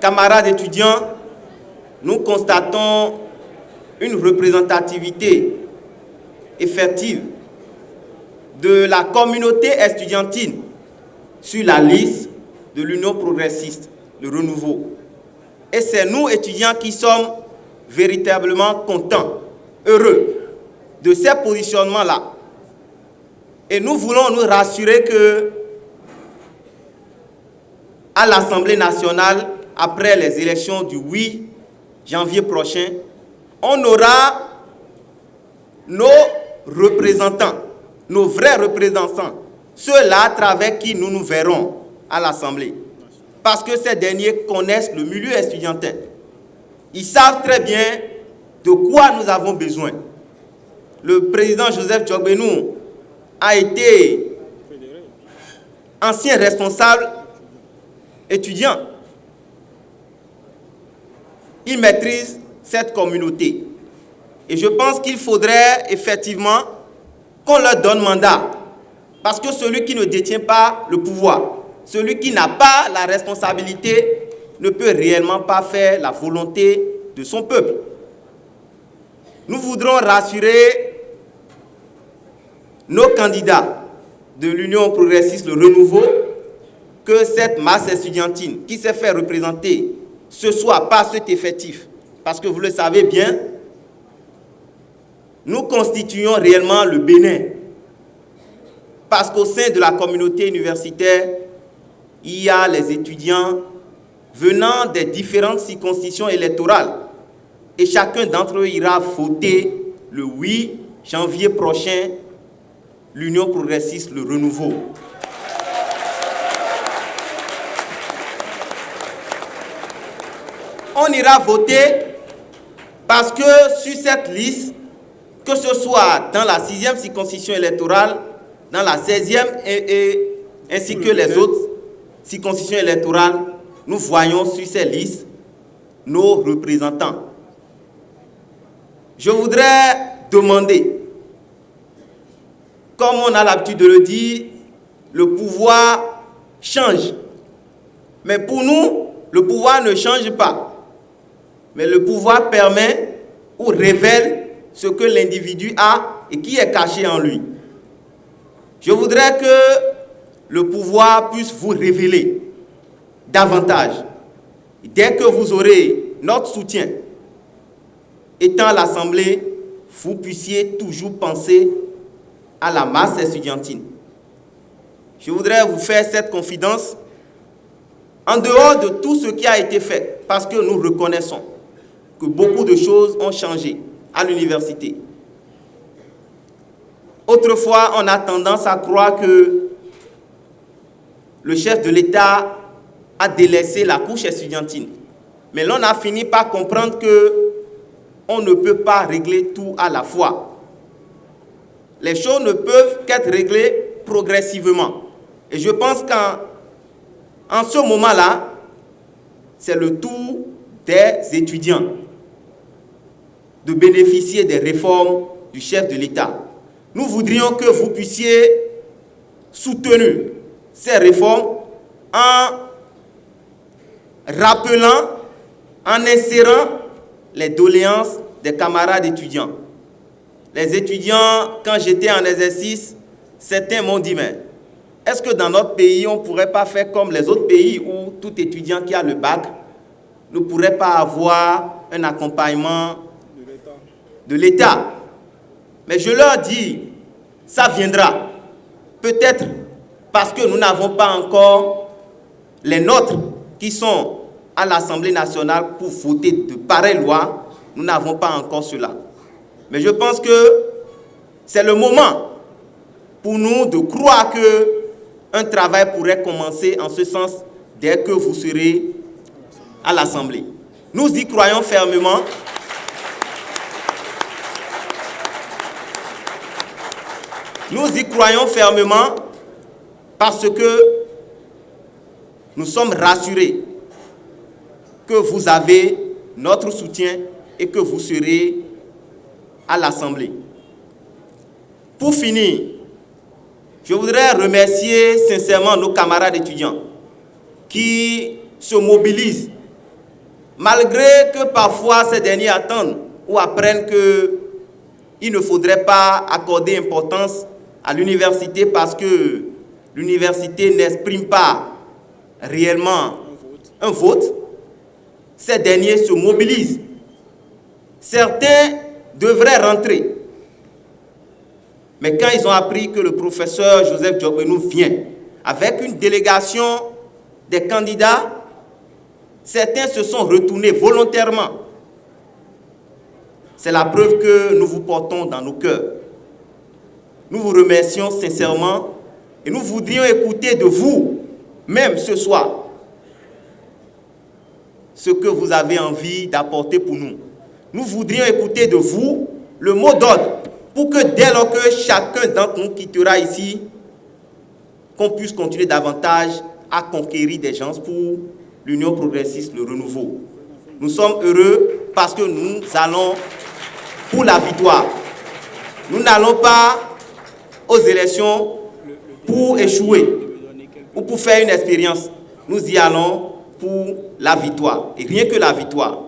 camarades étudiants, nous constatons une représentativité effective de la communauté estudiantine sur la liste de l'Union progressiste, le renouveau. Et c'est nous, étudiants, qui sommes véritablement contents, heureux de ces positionnements-là. Et nous voulons nous rassurer que à l'Assemblée nationale, après les élections du 8 janvier prochain, on aura nos représentants, nos vrais représentants, ceux-là à travers qui nous nous verrons à l'Assemblée. Parce que ces derniers connaissent le milieu estudiantin. Ils savent très bien de quoi nous avons besoin. Le président Joseph Djogbenou a été ancien responsable étudiant. Il maîtrise cette communauté. Et je pense qu'il faudrait effectivement qu'on leur donne mandat. Parce que celui qui ne détient pas le pouvoir, celui qui n'a pas la responsabilité, ne peut réellement pas faire la volonté de son peuple. Nous voudrons rassurer nos candidats de l'Union progressiste, le renouveau, que cette masse estudiantine qui s'est fait représenter ce soir par cet effectif, parce que vous le savez bien, nous constituons réellement le Bénin. Parce qu'au sein de la communauté universitaire, il y a les étudiants venant des différentes circonscriptions électorales. Et chacun d'entre eux ira voter le 8 janvier prochain l'Union progressiste, le renouveau. On ira voter parce que sur cette liste, que ce soit dans la 6e circonscription électorale, dans la 16e ainsi que les autres circonscriptions électorales, nous voyons sur ces listes nos représentants. Je voudrais demander, comme on a l'habitude de le dire, le pouvoir change. Mais pour nous, le pouvoir ne change pas. Mais le pouvoir permet ou révèle ce que l'individu a et qui est caché en lui. Je voudrais que le pouvoir puisse vous révéler davantage. Dès que vous aurez notre soutien, étant à l'Assemblée, vous puissiez toujours penser à la masse estudiantine. Je voudrais vous faire cette confidence en dehors de tout ce qui a été fait, parce que nous reconnaissons que beaucoup de choses ont changé à l'université. Autrefois, on a tendance à croire que le chef de l'État a délaissé la couche estudiantine. Mais l'on a fini par comprendre qu'on ne peut pas régler tout à la fois. Les choses ne peuvent qu'être réglées progressivement. Et je pense qu'en ce moment-là, c'est le tour des étudiants de bénéficier des réformes du chef de l'État. Nous voudrions que vous puissiez soutenir ces réformes en rappelant, en insérant les doléances des camarades étudiants. Les étudiants, quand j'étais en exercice, certains m'ont dit, mais est-ce que dans notre pays, on ne pourrait pas faire comme les autres pays où tout étudiant qui a le bac ne pourrait pas avoir un accompagnement de l'État? Mais je leur dis, ça viendra. Peut-être parce que nous n'avons pas encore les nôtres qui sont à l'Assemblée nationale pour voter de pareilles lois. Nous n'avons pas encore cela. Mais je pense que c'est le moment pour nous de croire qu'un travail pourrait commencer en ce sens dès que vous serez à l'Assemblée. Nous y croyons fermement. Nous y croyons fermement parce que nous sommes rassurés que vous avez notre soutien et que vous serez à l'Assemblée. Pour finir, je voudrais remercier sincèrement nos camarades étudiants qui se mobilisent malgré que parfois ces derniers attendent ou apprennent qu'il ne faudrait pas accorder importance à l'université parce que l'université n'exprime pas réellement un vote, ces derniers se mobilisent. Certains devraient rentrer. Mais quand ils ont appris que le professeur Joseph Diogbenou vient avec une délégation des candidats, certains se sont retournés volontairement. C'est la preuve que nous vous portons dans nos cœurs. Nous vous remercions sincèrement et nous voudrions écouter de vous, même ce soir, ce que vous avez envie d'apporter pour nous. Nous voudrions écouter de vous le mot d'ordre pour que dès lors que chacun d'entre nous quittera ici, qu'on puisse continuer davantage à conquérir des gens pour l'Union progressiste, le renouveau. Nous sommes heureux parce que nous allons pour la victoire. Nous n'allons pas aux élections pour échouer ou pour faire une expérience. Nous y allons pour la victoire et rien que la victoire.